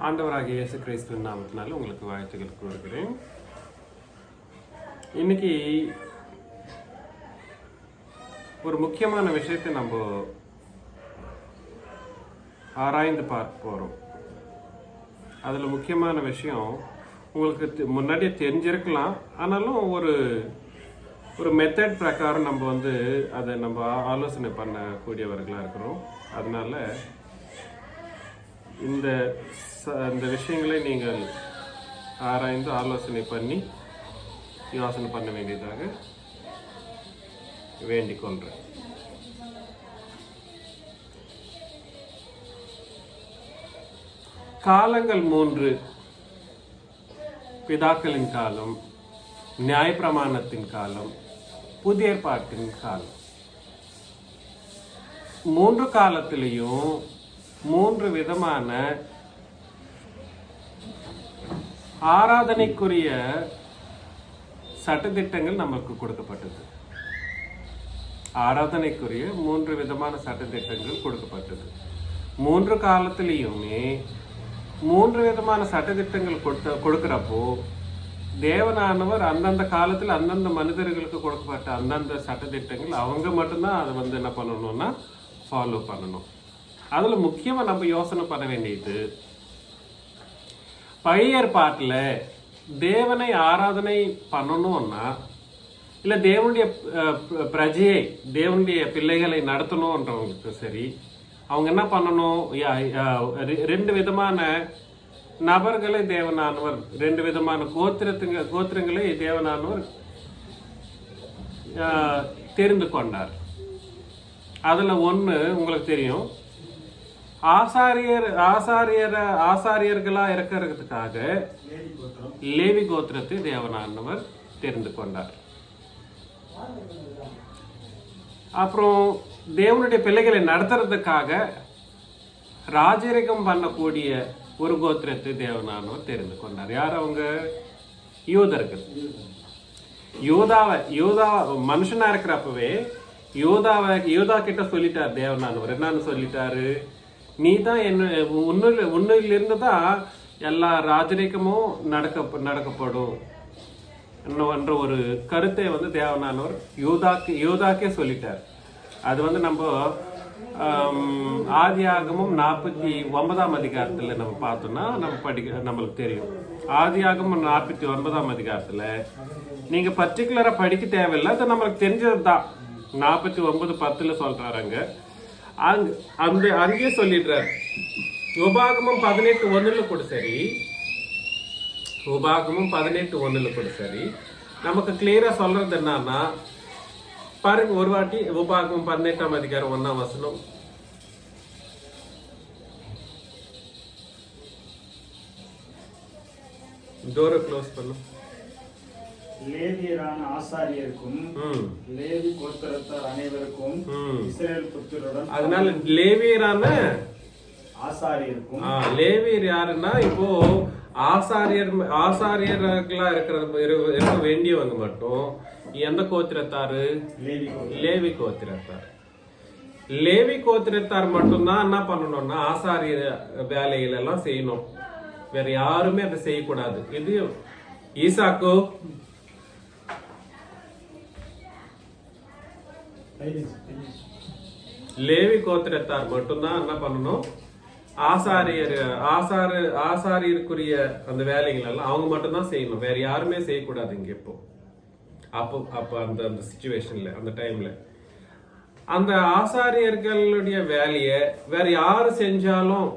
ஆண்டவராகிய இயேசு கிறிஸ்துவின் நாமத்தினால உங்களுக்கு வாழ்த்துக்கள் கூறுகிறேன். இன்னைக்கு ஒரு முக்கியமான விஷயத்தை நம்ம ஆராய்ந்து பார்க்க போகிறோம். அதில் முக்கியமான விஷயம் உங்களுக்கு முன்னாடியே தெரிஞ்சிருக்கலாம், ஆனாலும் ஒரு மெத்தட் பிரகாரம் நம்ம அதை நம்ம ஆலோசனை பண்ணக்கூடியவர்களாக இருக்கிறோம். அதனால இந்த விஷயங்களை நீங்கள் ஆராய்ந்து ஆலோசனை பண்ணி யோசனை பண்ண வேண்டியதாக வேண்டிக் கொள்கிறேன். காலங்கள் 3: பிதாக்களின் காலம், நியாயப்பிரமாணத்தின் காலம், புதிய ஏற்பாட்டின் காலம். 3 காலத்திலையும் 3 விதமான ஆராதனைக்குரிய சட்டதிட்டங்கள் நமக்கு கொடுக்கப்பட்டது. ஆராதனைக்குரிய 3 விதமான சட்டதிட்டங்கள் கொடுக்கப்பட்டது. 3 காலத்திலையுமே 3 விதமான சட்டதிட்டங்கள் கொடுக்கிறப்போ தேவனானவர் அந்தந்த காலத்தில் அந்தந்த மனிதர்களுக்கு கொடுக்கப்பட்ட அந்தந்த சட்டதிட்டங்கள் அவங்க மட்டும்தான் அதை என்ன பண்ணணும்னா ஃபாலோ பண்ணணும். அதில் முக்கியமாக நம்ம யோசனை பண்ண வேண்டியது, பழைய ஏற்பாட்டில் தேவனை ஆராதனை பண்ணணும்னா, இல்லை தேவனுடைய பிரஜையை தேவனுடைய பிள்ளைகளை நடத்தணுன்றவங்களுக்கு சரி, அவங்க என்ன பண்ணணும்? 2 விதமான நபர்களை தேவனானவர், 2 விதமான கோத்திரங்களை தேவனானவர் தெரிந்து கொண்டார். அதில் ஒன்று உங்களுக்கு தெரியும், ஆசாரியர்களா இருக்கிறதுக்காக லேவி கோத்திரத்தை தேவனானவர் தெரிந்து கொண்டார். அப்புறம் தேவனுடைய பிள்ளைகளை நடத்துறதுக்காக ராஜரிகம் பண்ணக்கூடிய ஒரு கோத்திரத்தை தேவனானவர் தெரிந்து கொண்டார். யார் அவங்க? யூதர்கள். யூதா மனுஷனா இருக்கிறப்பவே யூதா கிட்ட சொல்லிட்டார் தேவனானவர். என்னன்னு சொல்லிட்டாரு? நீ தான் உன்னிலிருந்து தான் எல்லா ராஜரிகமும் நடக்கப்படும் என்ற ஒரு கருத்தை தேவனானவர் யூதாக்கே சொல்லிட்டார். அது நம்ம ஆதியாகமும் 49ஆம் அதிகாரத்தில் நம்ம பார்த்தோம்னா நம்மளுக்கு தெரியும். ஆதியாகமும் 49ஆம் அதிகாரத்தில் நீங்க பர்டிகுலரா படிக்க தேவையில்லை, அது நம்மளுக்கு தெரிஞ்சது தான். 49:10 சொல்றாங்க. அங்கேயே சொல்லிடுறாரு. உபாகமம் 18:1 கூட சரி, உபாகமம் 18:1 கூட சரி, நமக்கு கிளியரா சொல்றது என்னன்னா, பாருங்க ஒரு வாட்டி உபாகமம் 18ஆம் அதிகாரம் 1ஆம் வசனம். டோரை க்ளோஸ் பண்ணும். லேவியரான ஆசாரியருக்கும் லேவி கோத்திரத்தார் அனைவருக்கும் இஸ்ரவேல் புத்திரருடன், அதனால லேவியரான ஆசாரியருக்கும், லேவியர் யாருன்னா இப்போ ஆசாரியர்களா இருக்க வேண்டியவங்க மட்டும் எந்த கோத்திரத்தாரு? லேவி கோத்திரத்தார். லேவி கோத்திரத்தார் மட்டும்தான் என்ன பண்ணணும்னா ஆசாரிய வேலைகள் எல்லாம் செய்யணும். வேற யாருமே அதை செய்யக்கூடாது. இது ஈசாக்கு லேவி கோத்திரத்தார் மட்டும்தான் என்ன பண்ணணும்? ஆசாரியருக்குரிய அந்த வேலைகள் எல்லாம் அவங்க மட்டும்தான் செய்யணும். வேற யாருமே செய்யக்கூடாது. இங்க அப்போ அந்த சிச்சுவேஷன்ல, அந்த டைம்ல அந்த ஆசாரியர்களுடைய வேலையை வேற யாரு செஞ்சாலும்,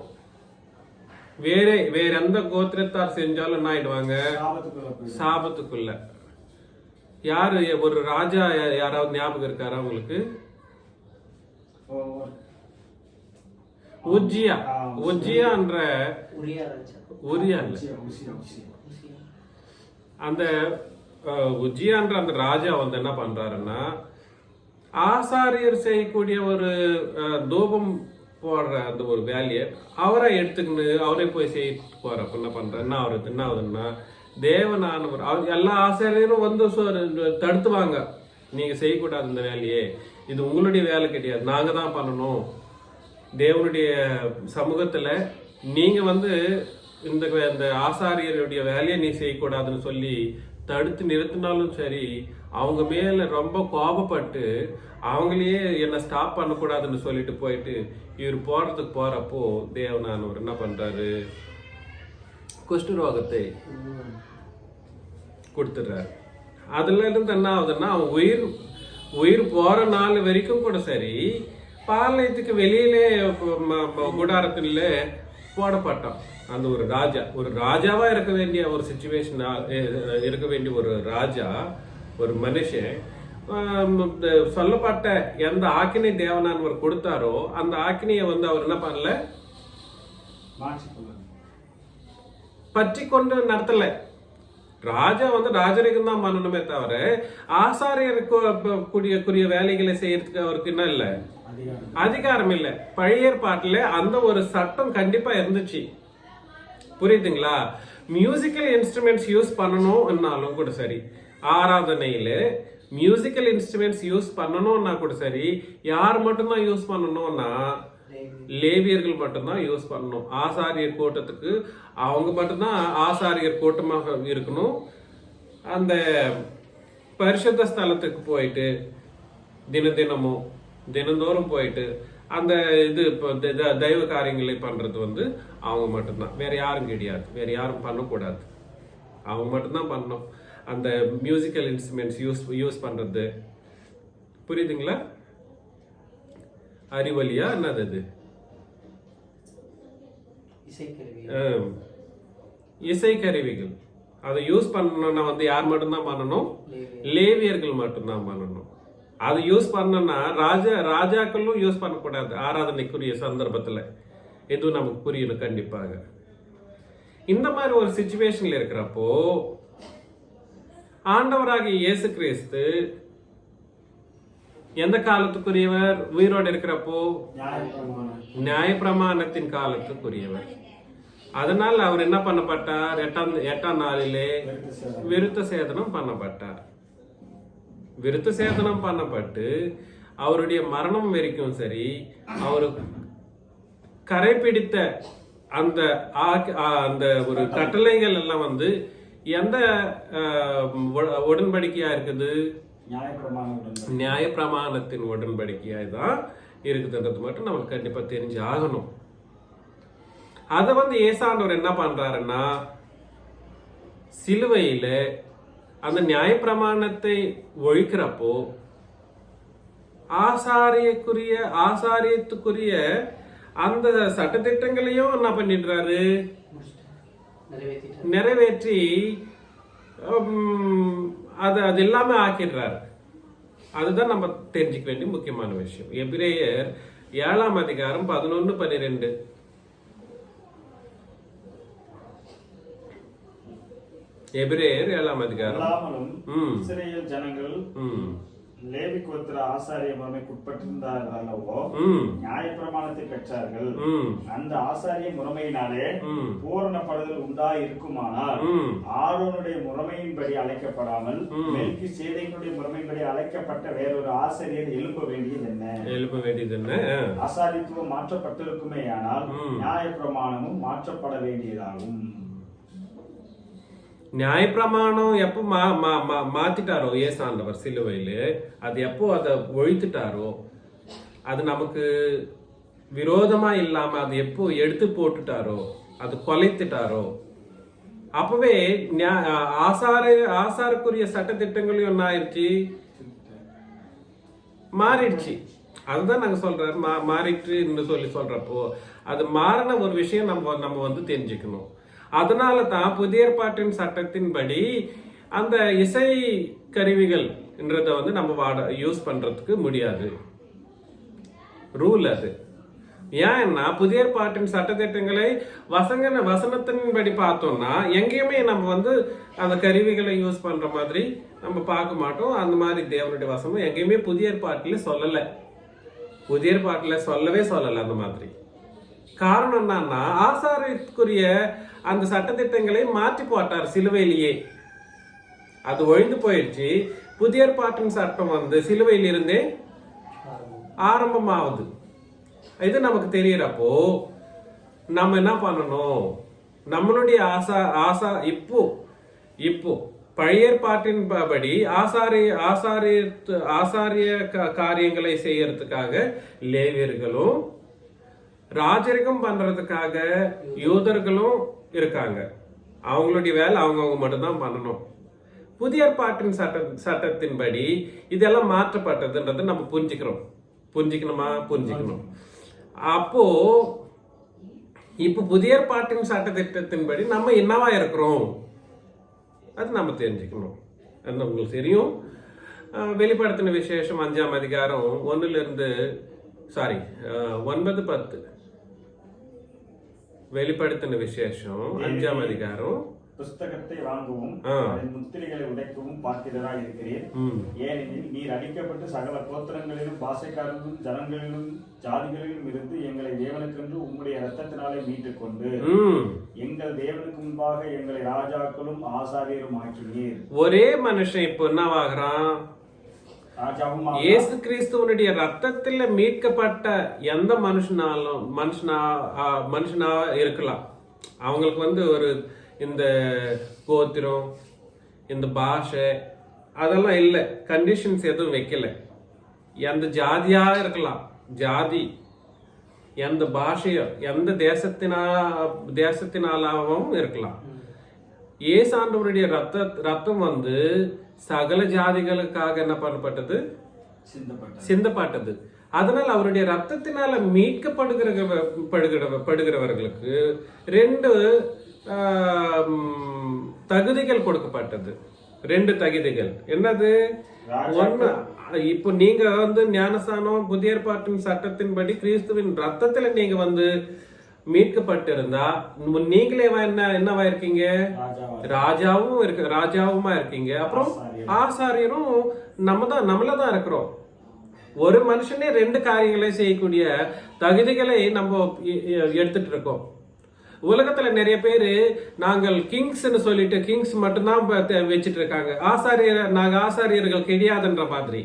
வேற எந்த கோத்திரத்தார் செஞ்சாலும் என்ன ஆயிடுவாங்க? சாபத்துக்குள்ள. யாரு? ஒரு ராஜா யாராவது ஞாபகம் இருக்காரா உங்களுக்கு? உஜ்ஜியான்ற அந்த உஜ்ஜியான்ற அந்த ராஜா என்ன பண்றாருன்னா, ஆசாரியர் செய்யக்கூடிய ஒரு தூபம் போடுற அந்த ஒரு வேலையை அவரை எடுத்துக்கின்னு அவரே போய் செய்ய போறப்ப என்ன பண்ற, என்ன ஆகுதுன்னா, தேவனானவர் எல்லா ஆசாரியரும் தடுத்துவாங்க. நீங்க செய்யக்கூடாது இந்த வேலையே, இது உங்களுடைய வேலை கிடையாது, நாங்க தான் பண்ணணும். தேவனுடைய சமூகத்துல நீங்க இந்த ஆசாரியருடைய வேலையை நீ செய்யக்கூடாதுன்னு சொல்லி தடுத்து நிறுத்தினாலும் சரி, அவங்க மேல ரொம்ப கோபப்பட்டு அவங்களையே என்ன ஸ்டாப் பண்ணக்கூடாதுன்னு சொல்லிட்டு போயிட்டு இவர் போறப்போ தேவனானவர் என்ன பண்றாரு, குஷ்டரோகத்தை கொடுத்துடுறாரு. அதுல இருந்து என்ன ஆகுதுன்னா, அவன் உயிர் போற நாள் வரைக்கும் கூட சரி பாளையத்துக்கு வெளியிலே கூடாரத்தில போடப்பட்டான். அந்த ஒரு ராஜாவா இருக்க வேண்டிய ஒரு சிச்சுவேஷன், இருக்க வேண்டிய ஒரு ராஜா, ஒரு மனுஷன் சொல்லப்பட்ட எந்த ஆக்கினை தேவனானவர் கொடுத்தாரோ அந்த ஆக்கினையை அவர் என்ன பண்ணல, பற்றி கொண்டு நடத்தல. ராஜா ராஜரிகம் தான் பண்ணணுமே தவிர ஆசாரியருக்குரிய வேலைகளை செய்யறதுக்கு அவருக்கு என்ன இல்ல, அதிகாரம் இல்லை. பழைய ஏற்பாட்டுல அந்த ஒரு சட்டம் கண்டிப்பா இருந்துச்சு, புரியுதுங்களா? மியூசிக்கல் இன்ஸ்ட்ருமெண்ட்ஸ் யூஸ் பண்ணணும்னாலும் கூட சரி, ஆராதனையில மியூசிக்கல் இன்ஸ்ட்ருமெண்ட்ஸ் யூஸ் பண்ணணும்னா கூட சரி, யார் மட்டும்தான் யூஸ் பண்ணணும்னா லேவியர்கள் மட்டும்தான் யூஸ் பண்ணணும். ஆசாரியர் கூட்டத்துக்கு அவங்க மட்டும்தான் ஆசாரியர் கூட்டமாக இருக்கணும். அந்த பரிசுத்த ஸ்தலத்துக்கு போயிட்டு தினந்தோறும் போயிட்டு அந்த தெய்வ காரியங்களை பண்றது அவங்க மட்டும்தான், வேற யாரும் கிடையாது, வேற யாரும் பண்ணக்கூடாது, அவங்க மட்டும்தான் பண்ணணும். அந்த மியூசிக்கல் இன்ஸ்ட்ருமெண்ட்ஸ் யூஸ் பண்றது, புரியுதுங்களா? அறிவலியா என்னது அது, இசை கருவிகள், அதை யூஸ் பண்ணணும்னா யார் மட்டும்தான் பண்ணணும், லேவியர்கள் மட்டும்தான் பண்ணணும். அது யூஸ் பண்ணனா ராஜாக்களும் யூஸ் பண்ணக்கூடாது ஆராதனைக்குரிய சந்தர்ப்பத்துல. எதுவும் நமக்கு புரியணும் கண்டிப்பாக. இந்த மாதிரி ஒரு சிச்சுவேஷன்ல இருக்கிறப்போ ஆண்டவராகிய இயேசு கிறிஸ்து எந்த காலத்துக்குரியவர், உயிரோடு இருக்கிறப்போ நியாயப்பிரமாணத்தின் காலத்துக்குரியவர். அதனால் அவர் என்ன பண்ணப்பட்டார், எட்டாம் நாளிலே விருத்த சேதனம் பண்ணப்பட்டார். விருத்த சேதனம் பண்ணப்பட்டு அவருடைய மரணம் வரைக்கும் சரி, அவரு கரைபிடித்த அந்த ஒரு கட்டளைகள் எல்லாம் எந்த உடன்படிக்கையா இருக்குது, நியாயப்பிரமாணத்தின் உடன்படிக்கையாய் தான் இருக்குதுன்றது மட்டும் நமக்கு கண்டிப்பா தெரிஞ்சு ஆகணும். அத ஏசாண்டவர் என்ன பண்றாருன்னா, சிலுவையில அந்த நியாயப்பிரமாணத்தை ஒழிக்கிறப்போ ஆசாரியத்துக்குரிய அந்த சட்டத்திட்டங்களையும் என்ன பண்ணிடுறாரு, நிறைவேற்றி அது எல்லாமே ஆக்கிடுறாரு. அதுதான் நம்ம தெரிஞ்சுக்க வேண்டிய முக்கியமான விஷயம். எபிரேயர் 7ஆம் அதிகாரம் 11-12. எபிரேயர் 7ஆம் அதிகாரம். இஸ்ரவேல் ஜனங்கள் லேவி கோத்திர ஆசாரிய முறைமைக்குட்பட்டிருந்தார்கள் அல்லவோ, நியாயப்பிரமாணத்தை பெற்றார்கள். அந்த ஆசாரிய முறைமையினாலே பூரணப்படுதல் உண்டாயிருக்குமானால் ஆரோனுடைய முறைமையின்படி அழைக்கப்படாமல் மெல்கிசேதேக்குடைய முறைமையின்படி அழைக்கப்பட்ட வேறொரு ஆசாரியர் எழுப்ப வேண்டியது என்ன? ஆசாரித்துவம் மாற்றப்பட்டிருக்குமே, ஆனால் நியாயப்பிரமாணமும் மாற்றப்பட வேண்டியதாகும். நியாயப்பிரமாணம் எப்போ மாத்திட்டாரோ ஏசாண்டவர் சிலுவையில, அது எப்போ அதை ஒழித்துட்டாரோ, அது நமக்கு விரோதமா இல்லாம அது எப்போ எடுத்து போட்டுட்டாரோ, அது கொலைத்துட்டாரோ, அப்பவே ஆசாருக்குரிய சட்டத்திட்டங்களையும் என்ன ஆயிடுச்சு, மாறிடுச்சு. அதுதான் நாங்க சொல்றாரு, மாறிட்டுன்னு சொல்லி சொல்றப்போ அது மாறின ஒரு விஷயம் நம்ம தெரிஞ்சுக்கணும். அதனால தான் புதிய ஏற்பாட்டின் சட்டத்தின்படி அந்த இசை கருவிகள் நம்ம யூஸ் பண்றதுக்கு முடியாது, ரூல் அது. ஏன்னா புதிய ஏற்பாட்டின் சட்டத்திட்டங்களை வசனத்தின்படி பார்த்தோம்னா எங்கேயுமே நம்ம அந்த கருவிகளை யூஸ் பண்ற மாதிரி நம்ம பார்க்க மாட்டோம். அந்த மாதிரி தேவனுடைய வசனம் எங்கேயுமே புதிய ஏற்பாட்டில சொல்லல, புதிய ஏற்பாட்டில சொல்லவே சொல்லல அந்த மாதிரி. காரணம் என்னன்னா, ஆசாரியத்துக்குரிய அந்த சட்டத்திட்டங்களை மாற்றி போட்டார் சிலுவையிலேயே, அது ஒழிந்து போயிடுச்சு. புதிய ஏற்பாட்டின் சட்டம் சிலுவையிலிருந்தே ஆரம்பமாகுது. இது நமக்கு தெரியறப்போ நம்ம என்ன பண்ணணும், நம்மளுடைய இப்போ பழைய ஏற்பாட்டின் படி ஆசாரிய காரியங்களை செய்யறதுக்காக லேவியர்களும் ராஜரிகம் பண்றதுக்காக யூதர்களும் இருக்காங்க. அவங்களுடைய வேலை அவங்கவுங்க மட்டும்தான் பண்ணணும். புதிய ஏற்பாட்டின் சட்டத்தின்படி இதெல்லாம் மாற்றப்பட்டதுன்றது நம்ம புரிஞ்சுக்கணும். அப்போ இப்போ புதிய ஏற்பாட்டின் சட்டத்திட்டத்தின்படி நம்ம என்னவா இருக்கிறோம் அது நம்ம தெரிஞ்சுக்கணும். அது உங்களுக்கு தெரியும். வெளிப்படுத்தின விசேஷம் 5ஆம் அதிகாரம் 9-10 வெளிப்படுத்தின விசேஷம் 5ஆம் அதிகாரம். புஸ்தகத்தை வாங்கவும் முத்திரைகளை உடைக்கவும் பாத்திரராய் இருக்கிறீர். ஏனெனில் நீர் அடிக்கப்பட்டு சகல கோத்திரங்களிலும் பாசைக்காரர்களும் ஜனங்களிலும் ஜாதிகளிலும் இருந்து எங்களை தேவனுக்கென்று உம்முடைய இரத்தத்தினாலே மீட்டுக் கொண்டு எங்கள் தேவனுக்கு முன்பாக எங்களை ராஜாக்களும் ஆசாரியரும் ஆக்கினீர். ஒரே மனுஷன் இப்போ என்னவாகிறான்? இயேசு கிறிஸ்துவனுடைய ரத்தத்துல மீட்கப்பட்ட எந்த மனுஷனா இருக்கலாம். அவங்களுக்கு ஒரு இந்த கோத்திரம், இந்த பாஷை அதெல்லாம் இல்லை, கண்டிஷன்ஸ் எதுவும் வைக்கல. எந்த ஜாதியா இருக்கலாம், ஜாதி எந்த பாஷையோ எந்த தேசத்தினாலாவும் இருக்கலாம். ஏசாண்டவருடைய ரத்தம் சகல ஜாதிகளுக்காக என்ன பண்ணப்பட்டது? சிந்தப்பட்டது. அதனால் அவருடைய ரத்தத்தினால மீட்கப்படுகிறவர்களுக்கு 2 தகுதிகள் கொடுக்கப்பட்டது. 2 தகுதிகள். என்னது? ஒண்ணு, இப்போ நீங்க ஞானஸ்தானம் புதிய ஏற்பாட்டின் சட்டத்தின்படி கிறிஸ்துவின் ரத்தத்துல நீங்க மீட்கப்பட்டிருந்தா நீங்களே என்னவா இருக்கீங்க? ராஜாவுமா இருக்கீங்க. அப்புறம் ஆசாரியரும் நம்மளதான் இருக்கிறோம். ஒரு மனுஷனே 2 காரியங்களை செய்யக்கூடிய தகுதிகளை நம்ம எடுத்துட்டு இருக்கோம். உலகத்துல நிறைய பேரு நாங்கள் கிங்ஸ்ன்னு சொல்லிட்டு கிங்ஸ் மட்டும்தான் வச்சிட்டு இருக்காங்க. நாங்க ஆசாரியர்கள் கிடையாதுன்ற மாதிரி.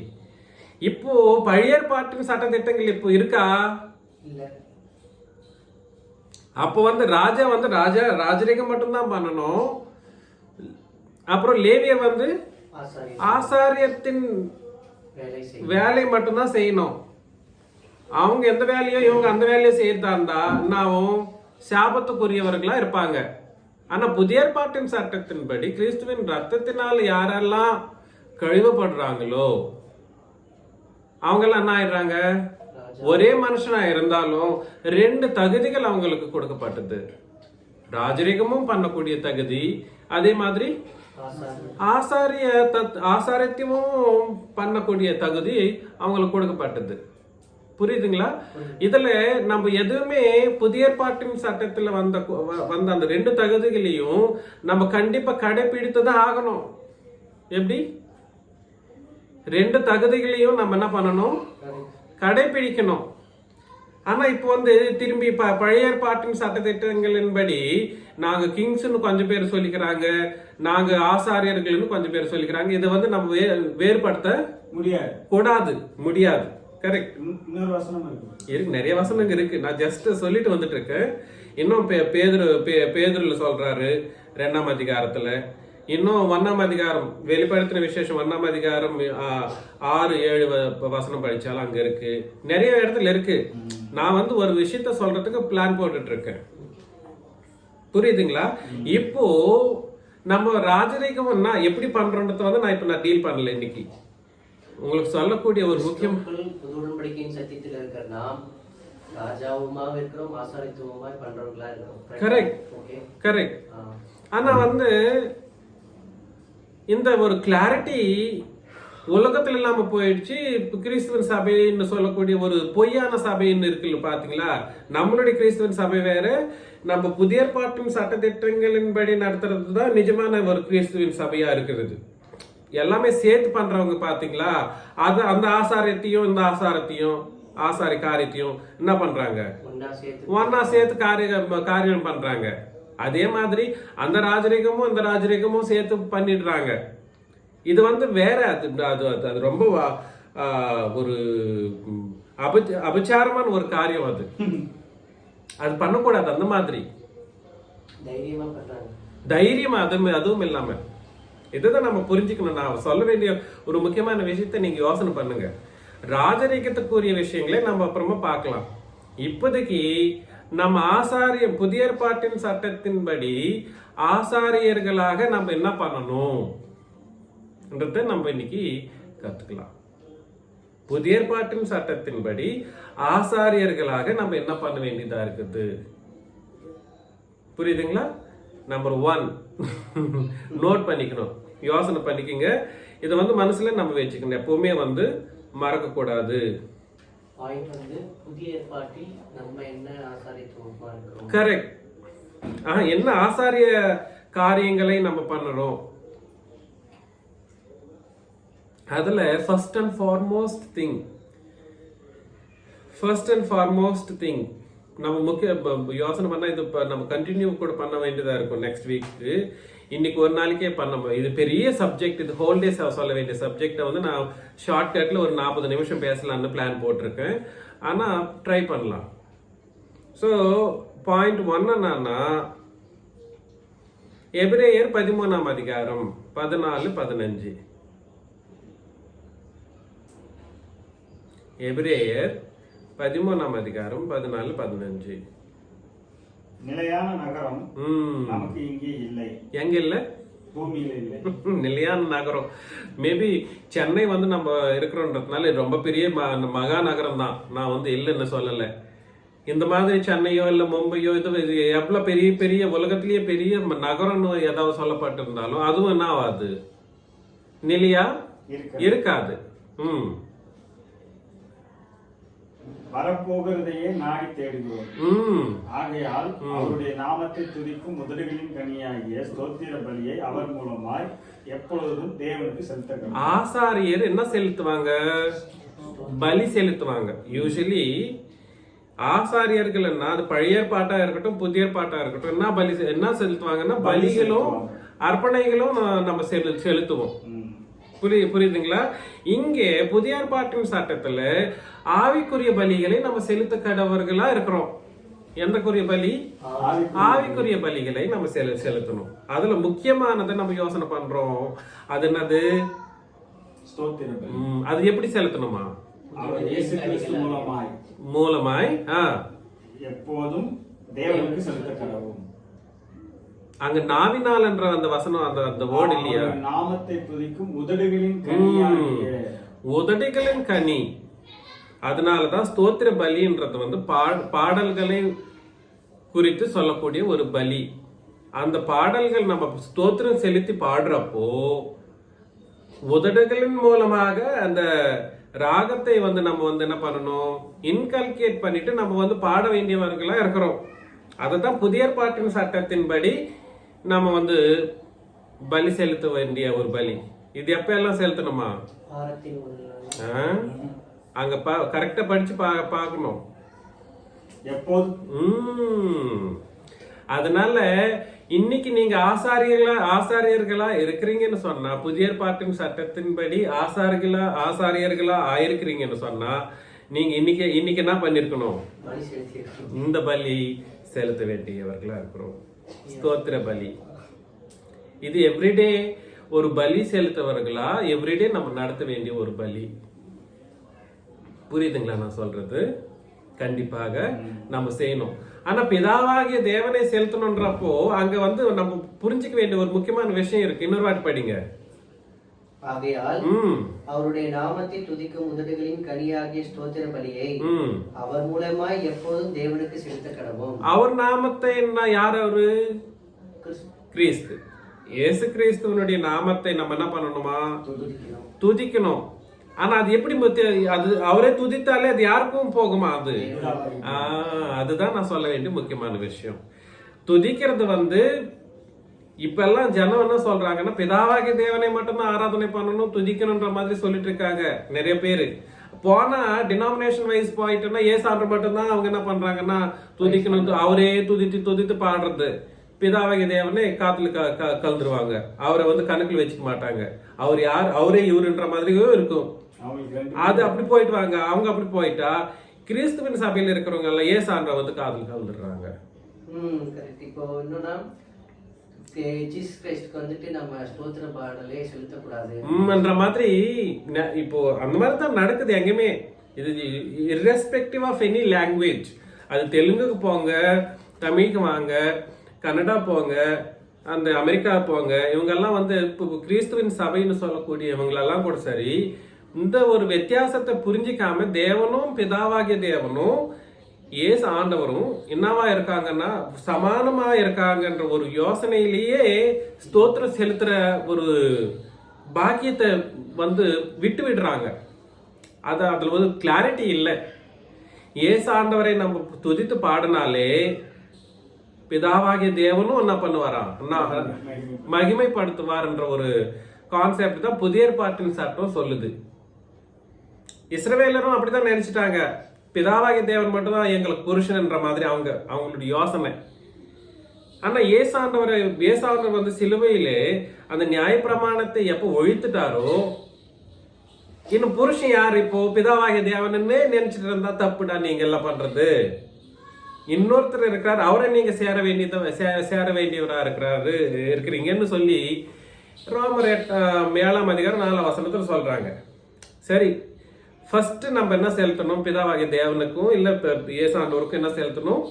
இப்போ பழைய ஏற்பாட்டின் சட்டத்திட்டங்கள் இப்போ இருக்கா? அப்போ ராஜரிகம் மட்டும்தான் பண்ணணும். அப்புறம் லேவிய ஆசாரியத்தின் வேலை மட்டும்தான் செய்யணும். அவங்க எந்த வேலையோ இவங்க அந்த வேலையை செய்யறதா இருந்தா என்னாவும் சாபத்துக்குரியவர்களா இருப்பாங்க. ஆனா புதிய ஏற்பாட்டின் சட்டத்தின்படி கிறிஸ்துவின் ரத்தத்தினால் யாரெல்லாம் கழுவப்படுறாங்களோ அவங்க எல்லாம் என்ன ஆயிடுறாங்க? ஒரே மனுஷனா இருந்தாலும் 2 தகுதிகள் அவங்களுக்கு கொடுக்கப்பட்டது. ராஜரிகமும் பண்ணக்கூடிய தகுதி, அதே மாதிரி ஆசாரியத்தையும் பண்ணக்கூடிய தகுதி அவங்களுக்கு கொடுக்கப்பட்டது. புரியுதுங்களா? இதுல நம்ம எதுவுமே புதிய ஏற்பாட்டின் சட்டத்துல வந்த அந்த 2 தகுதிகளையும் நம்ம கண்டிப்பா கடைபிடித்துதான் ஆகணும். எப்படி? 2 தகுதிகளையும் நம்ம என்ன பண்ணணும்? கடைபிடிக்கணும். ஆனா இப்போ திரும்பி பழைய ஏற்பாட்டின் சட்டத்திட்டங்களின்படி நாங்க கிங்ஸ்னு கொஞ்சம் பேர் சொல்லிக்கிறாங்க, நாங்க ஆசாரியர்கள்னு கொஞ்சம் பேர் சொல்லிக்கிறாங்க. இதை நம்ம வேறுபடுத்த முடியாது. கரெக்ட். இன்னொரு வசனம் இருக்கு, நிறைய வசனங்கள் இருக்கு. நான் ஜஸ்ட் சொல்லிட்டு வந்துட்டு இருக்கேன். இன்னும் பேதுருல சொல்றாரு 2ஆம் அதிகாரத்துல. இன்னும் 1ஆம் அதிகாரம் வெளிப்படுத்தின விசேஷம் 1ஆம் அதிகாரம் 6-7 வசனம் படிச்சாலும் அங்க இருக்கு. நிறைய இடத்துல இருக்கு. நான் ஒரு விஷயத்த சொல்றதுக்கு பிளான் போட்டுட்டு இருக்கேன். புரியுதுங்களா? இப்போ நம்ம ராஜரீகம்னா எப்படி பண்றோன்றத நான் டீல் பண்ணல. இன்னைக்கு உங்களுக்கு சொல்லக்கூடிய ஒரு முக்கியம் உடன்படிக்கையின் சத்தியத்தில் இருக்கிற நாம் ராஜாவுமா இருக்கிறோம், ஆசாரித்துவமாய் பண்றவங்களா இருக்கிறோம். கரெக்ட். ஆனா இந்த ஒரு கிளாரிட்டி உலகத்துல இல்லாம போயிடுச்சு. கிறிஸ்துவன் சபைன்னு சொல்லக்கூடிய ஒரு பொய்யான சபைன்னு இருக்குல்ல, பாத்தீங்களா? நம்மளுடைய கிறிஸ்துவன் சபை வேற, நம்ம புதிய ஏற்பாட்டின் சட்டத்திட்டங்களின்படி நடத்துறது தான் நிஜமான ஒரு கிறிஸ்துவின் சபையா இருக்கிறது. எல்லாமே சேர்த்து பண்றவங்க பாத்தீங்களா? அந்த ஆசாரியத்தையும் இந்த ஆசாரி காரியத்தையும் என்ன பண்றாங்க? ஒன்னா சேர்த்து காரியம் பண்றாங்க. அதே மாதிரி அந்த ராஜரீகமும் இந்த ராஜரீகமும் சேர்த்து பண்ணிடுறாங்க. இது வேற, அது ரொம்ப ஒரு அபச்சாரமான ஒரு காரியம். அது பண்ணக்கூடாது. அந்த மாதிரி தைரியமா பண்றாங்க. தைரியமா அதுவும் இல்லாம இதுதான் நம்ம புரிஞ்சுக்கணும். நான் சொல்ல வேண்டிய ஒரு முக்கியமான விஷயத்த நீங்க யோசனை பண்ணுங்க. ராஜரீகத்துக்குரிய விஷயங்களை நம்ம அப்புறமா பார்க்கலாம். இப்போதைக்கு நம்ம புதிய ஏற்பாட்டின் சட்டத்தின்படி ஆசாரியர்களாக நம்ம என்ன பண்ணணும்ன்றத நம்ம இன்னைக்கு கத்துக்கலாம். புதிய ஏற்பாட்டின் சட்டத்தின்படி ஆசாரியர்களாக நம்ம என்ன பண்ண வேண்டியதா இருக்குது, புரியுதுங்களா? நம்பர் 1 நோட் பண்ணிக்கணும், யோசனை பண்ணிக்கங்க. இதை மனசுல நம்ம வச்சுக்கணும், எப்பவுமே மறக்க கூடாது. பாயிண்ட் புதிய ஏற்பாட்டில் நம்ம என்ன ஆசாரியத்துவமா இருக்கிறோம். கரெக்ட். என்ன ஆசாரிய காரியங்களை நம்ம பண்ணறோம், அதுல ஃபர்ஸ்ட் அண்ட் ஃபார்மோஸ்ட் திங் நம்ம முக்கிய யோசனை பண்ணா இது நம்ம கண்டினியூ கூட பண்ண வேண்டியதா இருக்கும். நெக்ஸ்ட் வீக்கு இன்னைக்கு ஒரு நாளைக்கே பண்ண, இது பெரிய சப்ஜெக்ட், இது ஹோல் டேஸ் சொல்ல வேண்டிய சப்ஜெக்டை நான் ஷார்ட்கட்ல ஒரு 40 நிமிஷம் பேசலாம்னு பிளான் போட்டிருக்கேன். ஆனா ட்ரை பண்ணலாம். ஸோ பாயிண்ட் 1 என்னன்னா, எபிரேயர் 13ஆம் அதிகாரம் 14-15. எபிரேயர் 13ஆம் அதிகாரம் 14-15. நிலையான நகரம் நமக்கு இங்கே இல்லை. எங்க இல்ல? பூமியில இல்லை. நிலையான நகரம் மேபி சென்னை நம்ம இருக்கிறோன்றதுனால ரொம்ப பெரிய மகா நகரம் தான். நான் இல்லைன்னு சொல்லலை. இந்த மாதிரி சென்னையோ இல்ல மும்பையோ இது எவ்வளவு பெரிய பெரிய உலகத்திலேயே பெரிய நகரம்னு ஏதாவது சொல்லப்பட்டிருந்தாலும் அதுவும் என்ன ஆகாது, நிலையா இருக்காது. வரப்போகிறதையே நாடி தேடுகிறோம். ஆகையால் அவருடைய நாமத்தை துதிக்கும் உதடுகளின் கனியாகிய ஸ்தோத்திர பலியை அவர் மூலமாய் எப்பொழுதும் தேவனுக்கு செலுத்த. ஆசாரியர் என்ன செலுத்துவாங்க? பலி செலுத்துவாங்க. யூசுவலி ஆசாரியர்கள் அது பழைய பாட்டா இருக்கட்டும் புதிய பாட்டா இருக்கட்டும் என்ன செலுத்துவாங்கன்னா பலிகளும் அர்ப்பணைகளும் நம்ம செலுத்துவோம். புரியுதுங்களா? இங்கே புதிய ஏற்பாட்டின் சட்டத்துல ஆவிக்குரிய பலிகளை நம்ம செலுத்த கடவர்களா இருக்கிறோம். எந்தக்குரிய பலி? ஆவிக்குரிய பலிகளை நம்ம செலுத்தணும். அதுல முக்கியமானதை நம்ம யோசனை பண்றோம். அது என்னது? அது எப்படி செலுத்தணுமா? மூலமாய் எப்போதும் தேவனுக்கு செலுத்த கடவும். அங்க நாவினால் என்ற அந்த வசனம், அந்த வேர்ட் இல்லையா? நாமத்தை துதிக்கும் உதடுகளின் கனியாகிய. உதடுகளின் கனி. அதனாலதான் ஸ்தோத்திர பலின்றது பாடல்களை குறித்து சொல்லக்கூடிய ஒரு பலி. அந்த பாடல்கள் நம்ம ஸ்தோத்திரம் செலுத்தி பாடுறப்போ உதடுகளின் மூலமாக அந்த ராகத்தை நம்ம என்ன பண்ணணும், இன்கல்கேட் பண்ணிட்டு நம்ம பாட வேண்டியவர்களா இருக்கிறோம். அததான் புதிய ஏற்பாட்டின் சட்டத்தின்படி நம்ம பலி செலுத்த வேண்டிய ஒரு பலி. இது எப்ப எல்லாம் செலுத்தணுமா? அங்க கரெக்டா படிச்சு பார்க்கணும் எப்போது. அதனால இன்னைக்கு நீங்க ஆசாரியர்களா இருக்கிறீங்கன்னு சொன்னா, புதிய ஏற்பாட்டின் சட்டத்தின்படி ஆசாரியர்களா ஆயிருக்கிறீங்கன்னு சொன்னா, நீங்க இன்னைக்கு என்ன பண்ணிருக்கணும்? இந்த பலி செலுத்த வேண்டியவர்களா இருக்கிறோம். ஸ்தோத்திர பலி. இது எவ்ரிடே ஒரு பலி செலுத்தவர்களா எவ்ரிடே நம்ம நடத்த வேண்டிய ஒரு பலி. புரியுதுங்களா நான் சொல்றது? கண்டிப்பாக நம்ம செய்யணும். ஆனா பிதாவாகிய தேவனை செலுத்தணும்ன்றப்போ அங்க நம்ம புரிஞ்சுக்க வேண்டிய ஒரு முக்கியமான விஷயம் இருக்கு. இன்னொரு வாட்டி படிங்க. ஆகையால் அவருடைய நாமத்தை துதிக்கும் உதடுகளின் கனியாகிய ஸ்தோத்திர பலியை அவர் மூலமாய் எப்போதும் தேவனுக்கு செலுத்த கடவோம். அவர் நாமத்தை யார்? அவரு கிறிஸ்து. இயேசு கிறிஸ்துவனுடைய நாமத்தை நம்ம என்ன பண்ணணுமா? துதிக்கணும். ஆனா அது எப்படி? அது அவரே துதித்தாலே அது யாருக்கும் போகுமா? அதுதான் நான் சொல்ல வேண்டிய முக்கியமான விஷயம். துதிக்கிறது இப்ப எல்லாம் ஜனம் என்ன சொல்றாங்கன்னா, பிதாவாகிய தேவனை மட்டும்தான் ஆராதனை பண்ணணும், துதிக்கணும்ன்ற மாதிரி சொல்லிட்டு இருக்காங்க நிறைய பேரு. போனா டினாமினேஷன் வைஸ் போயிட்டுன்னா ஏசாண்டு மட்டும்தான் அவங்க என்ன பண்றாங்கன்னா துதிக்கணும், அவரே துதித்து பாடுறது. பிதாவாகிய தேவனை காத்துல கலந்துருவாங்க. அவரை கணக்கில் வச்சுக்க மாட்டாங்க. அவர் யார், அவரே இவருன்ற மாதிரியும் இருக்கும். அது அப்படி போயிட்டு வாங்க. அவங்க அப்படி போயிட்டா கிறிஸ்துவின் சபையில இருக்கிறவங்க எல்லாம் ஏசாண்ட காதல் கலந்துடுறாங்க. கரெக்ட். இப்போ இன்னொன்னா ஜீசஸ் கிரைஸ்ட்க்கு வந்துட்டு நம்ம ஸ்தோத்திர பாடலே செலுத்தக்கூடாது என்ற மாதிரி இப்போ அந்த மாதிரி தான் நடக்குது எங்கேயுமே. இது irrespective ஆஃப் எனி லாங்குவேஜ். அது தெலுங்குக்கு போங்க, தமிழுக்கு வாங்க, கன்னடா போங்க, அந்த அமெரிக்கா போங்க, இவங்கெல்லாம் வந்து இப்போ கிறிஸ்துவின் சபைன்னு சொல்லக்கூடிய இவங்களெல்லாம் கூட சரி, இந்த ஒரு வித்தியாசத்தை புரிஞ்சிக்காம தேவனும் பிதாவாகிய தேவனும் ஏசு ஆண்டவரும் என்னவா இருக்காங்கன்னா சமானமா இருக்காங்கன்ற ஒரு யோசனையிலேயே ஸ்தோத்திரம் செலுத்துற ஒரு பாக்கியத்தை வந்து விட்டு விடுறாங்க. அதுல வந்து கிளாரிட்டி இல்லை. ஏசு ஆண்டவரை நம்ம துதித்து பாடினாலே பிதாவாகிய தேவனும் என்ன பண்ணுவாரா, மகிமைப்படுத்துவார் என்ற ஒரு கான்செப்ட் தான் புதிய ஏற்பாட்டின் சட்டம் சொல்லுது. இஸ்ரவேலரும் அப்படிதான் நினைச்சிட்டாங்க, பிதாவாகிய தேவன் மட்டும்தான் எங்களுக்கு புருஷன் என்ற மாதிரி அவங்களுடைய யோசனை. ஆனா ஏசாண்டவர் வந்து சிலுவையிலே அந்த நியாயப்பிரமாணத்தை எப்போ ஒழித்துட்டாரோ, இன்னும் புருஷன் யார் இப்போ பிதாவாகிய தேவனே நினைச்சிட்டு இருந்தா தப்புடா நீங்க எல்லாம் பண்றது. இன்னொருத்தர் இருக்கிறார், அவரை நீங்க சேர வேண்டியவரா இருக்கிறீங்கன்னு சொல்லி ரோமர் 7:4 சொல்றாங்க. சரி, ஃபர்ஸ்ட் நம்ம என்ன செலுத்தணும்? பிதாவாகிய தேவனுக்கும் இல்ல ஏசாண்டவருக்கும் என்ன செலுத்தணும்?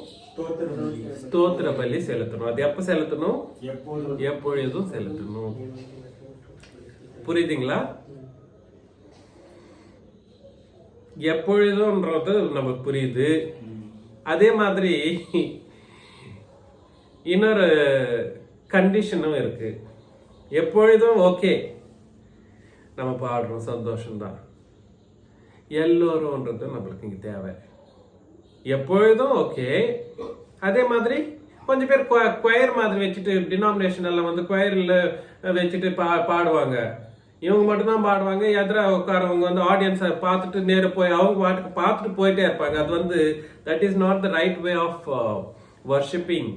ஸ்தோத்திர பலி செலுத்தணும். அது எப்ப செலுத்தணும்? எப்பொழுதும் செலுத்தணும். புரியுதுங்களா? எப்பொழுதும்ன்றது நமக்கு புரியுது. அதே மாதிரி இன்னொரு கண்டிஷனும் இருக்கு. எப்பொழுதும் ஓகே நம்ம பாடுறோம், சந்தோஷம்தான். எல்லோரும்ன்றது நம்மளுக்கு இங்க தேவை. எப்பொழுதும் ஓகே. அதே மாதிரி கொஞ்சம் பேர் கொயர் மாதிரி வச்சுட்டு டினாமினேஷன் எல்லாம் வந்து கொயரில் வச்சுட்டு பாடுவாங்க. இவங்க மட்டும்தான் பாடுவாங்க. எதிராக உட்காரவங்க வந்து ஆடியன்ஸை பார்த்துட்டு நேர போய் அவங்க பாட்டுக்கு பார்த்துட்டு போயிட்டே இருப்பாங்க. அது வந்து that is not the right way of worshipping,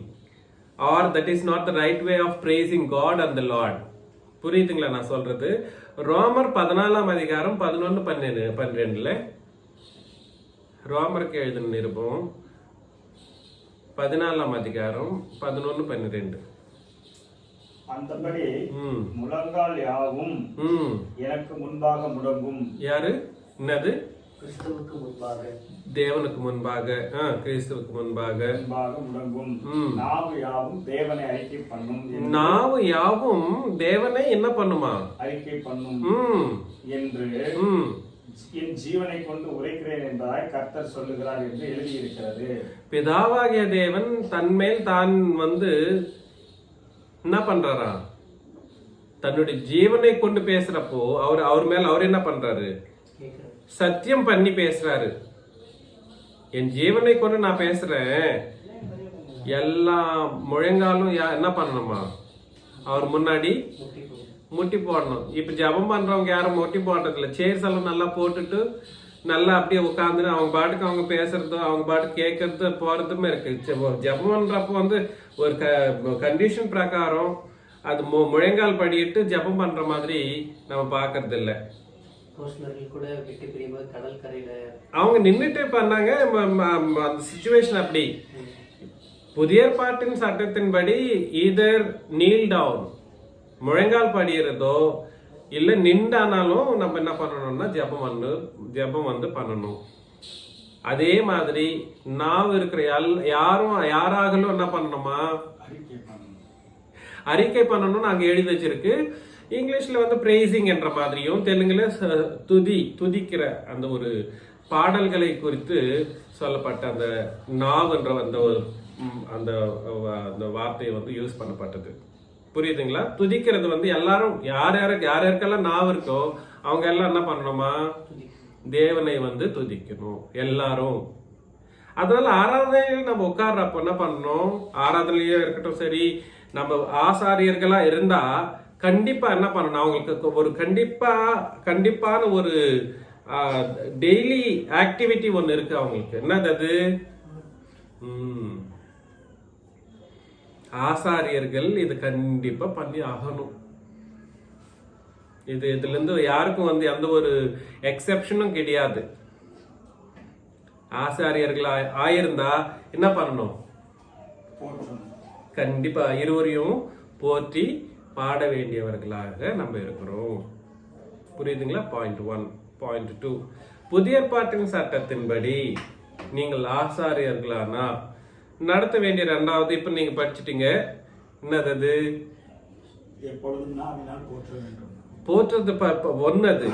or that is not the right way of praising God and the Lord. புரியுதுங்களா நான் சொல்றது? ரோமர் 14:11-12 ரோமருக்கு எழுதின நிருபம் 14:11-12. அந்தபடி முழங்கால் யாவும் எனக்கு முன்பாக முடங்கும். யாரு? என்னது? கிறிஸ்துவுக்கு முன்பாக, தேவனுக்கு முன்பாக, கிறிஸ்துவுக்கு முன்பாக முடங்கும். நாவு யாவும் தேவனை அறிக்கை பண்ணும். நாவு யாவும் தேவனை என்ன பண்ணுமா? அறிக்கை பண்ணும் என்று என் ஜீவனை கொண்டு உரைக்கிறேன் என்பதாய் கர்த்தர் சொல்லுகிறார் என்று எழுதியிருக்கிறது. பிதாவாகிய தேவன் தன்மேல் தான் வந்து என்ன பண்றாரா? தன்னுடைய ஜீவனை கொண்டு பேசுறப்போ அவர் மேல அவர் என்ன பண்றாரு? சத்தியம் பண்ணி பேசுறாரு. என் ஜீவனை கொண்டு நான் பேசுறேன், எல்லா முழங்காலும் என்ன பண்ணணுமா? அவர் முன்னாடி முட்டி போடணும். இப்ப ஜபம் பண்றவங்க யாரும் முட்டி போடுறது இல்லை. சேர்ஸ் எல்லாம் நல்லா போட்டுட்டு நல்லா அப்படியே உட்காந்து அவங்க பாட்டுக்கு அவங்க பேசுறதும் அவங்க பாட்டுக்கு கேட்கறது போறதுமே இருக்கு. ஜபம் பண்றப்போ வந்து ஒரு கண்டிஷன் பிரகாரம் அது முழங்கால் படிட்டு ஜபம் பண்ற மாதிரி நம்ம பாக்குறது இல்லை. அவங்க நின்றுட்டு பண்ணாங்க. அந்த சிச்சுவேஷன் அப்படி. புதிய ஏற்பாட்டின் சட்டத்தின்படி ஈதர் நீல் டவுன், முழங்கால் படிக்கிறதோ இல்ல நின்றானாலும் நம்ம என்ன பண்ணணும்னா ஜெபம் வந்து பண்ணணும். அதே மாதிரி நாவு இருக்கிற யாராகலும் என்ன பண்ணணுமா? அறிக்கை பண்ணணும்னு அங்க எழுதி வச்சிருக்கு. இங்கிலீஷ்ல வந்து பிரேசிங் என்ற மாதிரியும், தெலுங்குல துதிக்கிற அந்த ஒரு பாடல்களை குறித்து சொல்லப்பட்ட அந்த நாவுன்ற அந்த வார்த்தையை வந்து யூஸ் பண்ணப்பட்டது. புரியுதுங்களா? துதிக்கிறது வந்து எல்லாரும் யாருக்கெல்லாம் நாவு இருக்கோ அவங்க எல்லாம் என்ன பண்ணணுமா? தேவனை வந்து துதிக்கணும் எல்லாரும். அதனால ஆராதனையில் நம்ம உட்கார்றப்ப என்ன பண்ணணும்? ஆராதனையிலே இருக்கட்டும் சரி, நம்ம ஆசாரியர்களா இருந்தா கண்டிப்பா என்ன பண்ணணும்? அவங்களுக்கு ஒரு கண்டிப்பான ஒரு டெய்லி ஆக்டிவிட்டி ஒன்னு இருக்கு அவங்களுக்கு. என்னது அது? ஆசாரியர்கள் இது கண்டிப்பா பண்ணி ஆகணும். இதுல இருந்து யாருக்கும் வந்து எந்த ஒரு எக்ஸெப்ஷனும் கிடையாது. ஆசாரியர்கள் ஆயிருந்தா என்ன பண்ணணும்? போற்றணும். கண்டிப்பா இருவரையும் போற்றி பாட வேண்டியவர்களாக நம்ம இருக்கிறோம். புரியுதுங்களா? பாயிண்ட் 1. பாயிண்ட் 2, புதிய ஏற்பாட்டின் சட்டத்தின்படி நீங்கள் ஆசாரியர்களானா நடத்த வேண்டிய 2வது, இப்ப நீங்க படிச்சுட்டீங்க, என்னது? எப்பொழுதும் நாவினால் போற்ற வேண்டும். போற்றது ஒன்னது.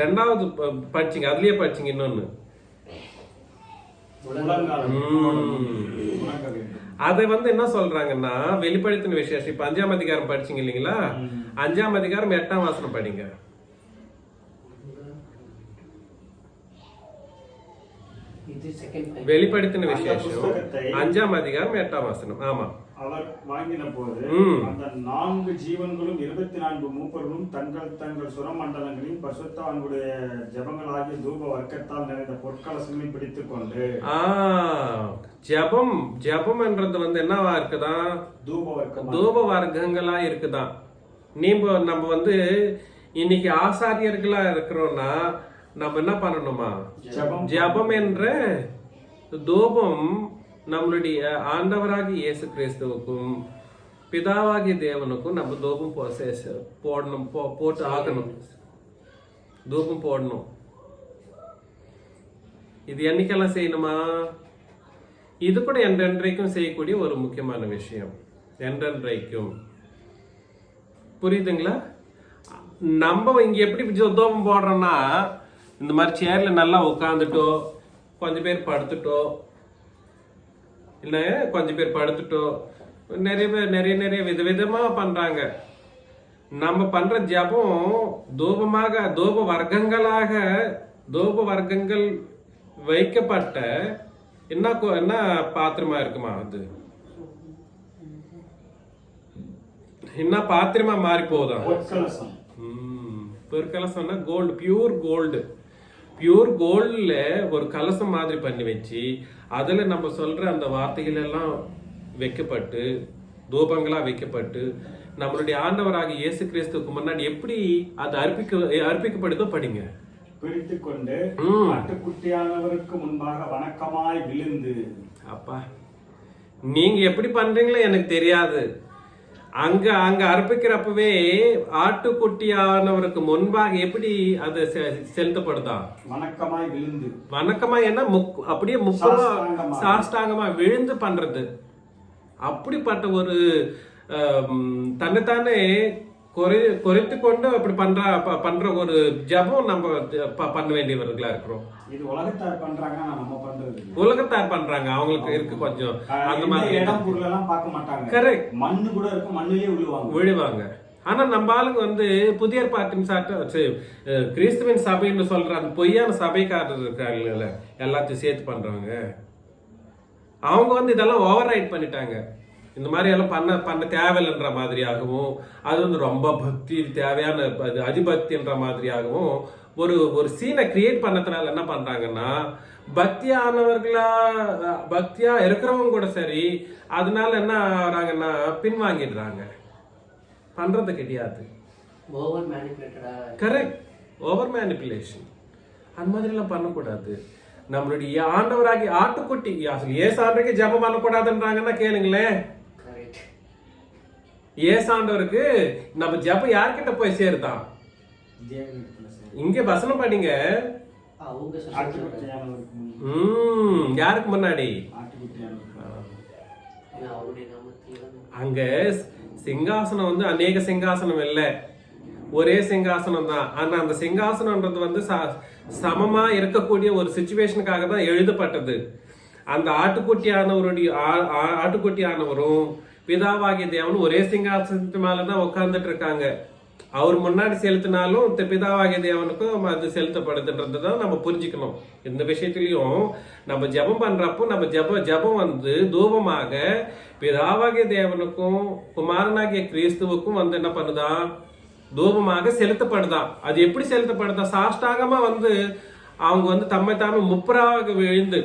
2வது படிச்சீங்க, அதுலயே படிச்சீங்க இன்னொன்னு. அதை என்ன சொல்றாங்கன்னா, வெளிப்படுத்தின விசேஷம். இப்ப 5ஆம் அதிகாரம் படிச்சீங்க இல்லைங்களா? 5ஆம் அதிகாரம் 8ஆம் வசனம் படிங்க. வெளிப்படுத்தின விசேஷம் 5ஆம் அதிகாரம் 8ஆம் வசனம். ஆமா. அவர் வாங்கின போது அந்த 4 ஜீவன்களும் 24 மூப்பர்களும் தங்கள் தங்கள் சுரமண்டலங்களில் பரிசுத்தவான்களுடைய ஜெபங்களாகிய தூப வர்க்கத்தால் நிறைந்த பொற்கலசங்களை பிடித்துக் கொண்டு, ஜெபம் என்றது என்னவா இருக்குதான்? தூப வர்க்கங்களா இருக்குதான். நம்ம இன்னைக்கு ஆசாரியர்களா இருக்கிறோம்னா நம்ம என்ன பண்ணணுமா? ஜெபம் என்ற தூபம் நம்மளுடைய ஆண்டவராகி இயேசு கிறிஸ்துவுக்கும் பிதாவாகிய தேவனுக்கும் நம்ம தூபம் போடணும், போட்டு ஆகணும், தூபம் போடணும். இது என்னைக்கெல்லாம் செய்யணுமா? இது கூட என்றென்றைக்கும் செய்யக்கூடிய ஒரு முக்கியமான விஷயம். என்றென்றைக்கும். புரியுதுங்களா? நம்ம இங்க எப்படி தூபம் போடுறோம்னா, இந்த மாதிரி சேர்ல நல்லா உட்காந்துட்டோ, கொஞ்சம் பேர் படுத்துட்டோ, இல்ல கொஞ்சம் பேர் படுத்துட்டோ, நிறைய பேர் நிறைய விதவிதமா பண்றாங்க. நம்ம பண்ற ஜபம் தூப வர்க்கங்கள் வைக்கப்பட்ட என்ன பாத்திரமா இருக்குமா? அது என்ன பாத்திரமா மாறி போகுதா? பொற்கலசம்னா கோல்டு, பியூர் கோல்டுல ஒரு கலசம் மாதிரி பண்ணி வச்சு அதுல நம்ம சொல்ற அந்த வார்த்தைகள் எல்லாம் வைக்கப்பட்டு, தூபங்களா வைக்கப்பட்டு, நம்மளுடைய ஆண்டவராக இயேசு கிறிஸ்துவுக்கு முன்னாடி எப்படி அது அர்ப்பிக்கப்படுதோ படிங்க. பிடித்துக் கொண்டு ஆட்டுக்குட்டியானவருக்கு முன்பாக வணக்கமாய் விழுந்து. அப்பா, நீங்க எப்படி பண்றீங்களோ எனக்கு தெரியாது. அங்க அர்ப்பிக்கிறப்பவே ஆட்டுக்குட்டியானவருக்கு முன்பாக எப்படி அது செலுத்தப்படுதா? வணக்கமாய் என்ன அப்படியே சாஷ்டாங்கமா விழுந்து பண்றது. அப்படிப்பட்ட ஒரு தன்னைத்தானே குறைத்து கொண்டு அப்படி பண்ற ஒரு ஜபம் நம்ம பண்ண வேண்டியவர்களா இருக்கிறோம். இது உலகத்தார் பண்றாங்க, நம்ம பண்றது. உலகத்தார் பண்றாங்க, அவங்களுக்கு இருக்கு கொஞ்சம் அந்த மாதிரி இடம் பொருளெல்லாம் பார்க்க மாட்டாங்க. கரெக்ட். மண்ணு கூட இருக்கும், மண்ணிலே விழுவாங்க. ஆனா நம்ம ஆளுங்க புதிய ஏற்பாட்டின் கிறிஸ்துவின் சபைன்னு சொல்ற அந்த பொய்யான சபைக்காரர் இருக்காங்க, எல்லாத்தையும் சேர்த்து பண்றாங்க. அவங்க இதெல்லாம் ஓவர் ரைட் பண்ணிட்டாங்க. இந்த மாதிரி எல்லாம் பண்ண தேவையில்லைன்ற மாதிரியாகவும், அது ரொம்ப பக்தி தேவையான அதிபக்தின்ற மாதிரியாகவும் ஒரு சீனை கிரியேட் பண்ணதுனால என்ன பண்றாங்கன்னா, பக்தியா இருக்கிறவங்க கூட சரி, அதனால என்ன ஆகுறாங்கன்னா பின்வாங்கிடுறாங்க, பண்றது கிடையாது. Correct, over manipulation. அந்த மாதிரி எல்லாம் பண்ணக்கூடாது. நம்மளுடைய ஆண்டவராகி ஆட்டுக்குட்டி ஏசாண்டவருக்கு ஜபம் பண்ணக்கூடாதுன்றாங்கன்னா கேளுங்களேன். ஏசாண்டவருக்கு நம்ம ஜபம் யார்கிட்ட போய் சேருதான்? இங்க வசனம் படிங்க. யாருக்கு முன்னாடி? அங்க சிங்காசனம் அநேக சிங்காசனம் இல்ல, ஒரே சிங்காசனம் தான். ஆனா அந்த சிங்காசனம்ன்றது சமமா இருக்கக்கூடிய ஒரு சிச்சுவேஷனுக்காக தான் எழுதப்பட்டது. அந்த ஆட்டுக்குட்டியானவரும் பிதாவாகிய தேவனும் ஒரே சிங்காசனத்து மேலதான் உட்கார்ந்துட்டு இருக்காங்க. அவர் முன்னாடி செலுத்தினாலும் பிதாவாகிய தேவனுக்கும் அது செலுத்தப்படுதுன்றதுதான் நம்ம புரிஞ்சுக்கணும். இந்த விஷயத்திலையும் நம்ம ஜபம் பண்றப்போ நம்ம ஜபம் தூபமாக பிதாவாகிய தேவனுக்கும் குமாரனாகிய கிறிஸ்துவுக்கும் என்ன பண்ணுதா? தூபமாக செலுத்தப்படுதான். அது எப்படி செலுத்தப்படுதா? சாஷ்டாங்கமா அவங்க தம்மை தாமே முப்புரவாக விழுந்து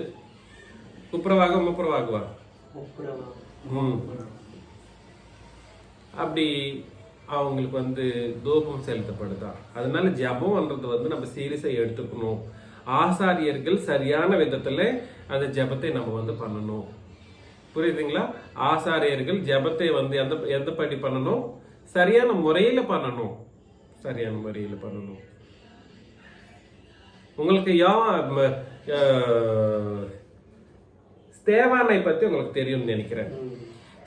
முப்புரவாகுவார். அப்படி அவங்களுக்கு தூபம் செலுத்தப்படுதா. அதனால ஜபம்ன்றது நம்ம சீரியஸா எடுத்துக்கணும். ஆசாரியர்கள் சரியான விதத்துல அந்த ஜபத்தை நம்ம பண்ணணும். புரியுதுங்களா? ஆசாரியர்கள் ஜெபத்தை வந்து எந்த படி பண்ணணும்? சரியான முறையில பண்ணணும். சரியான முறையில பண்ணணும். உங்களுக்கு ஸ்தேவானை பத்தி உங்களுக்கு தெரியும்னு நினைக்கிறேன்.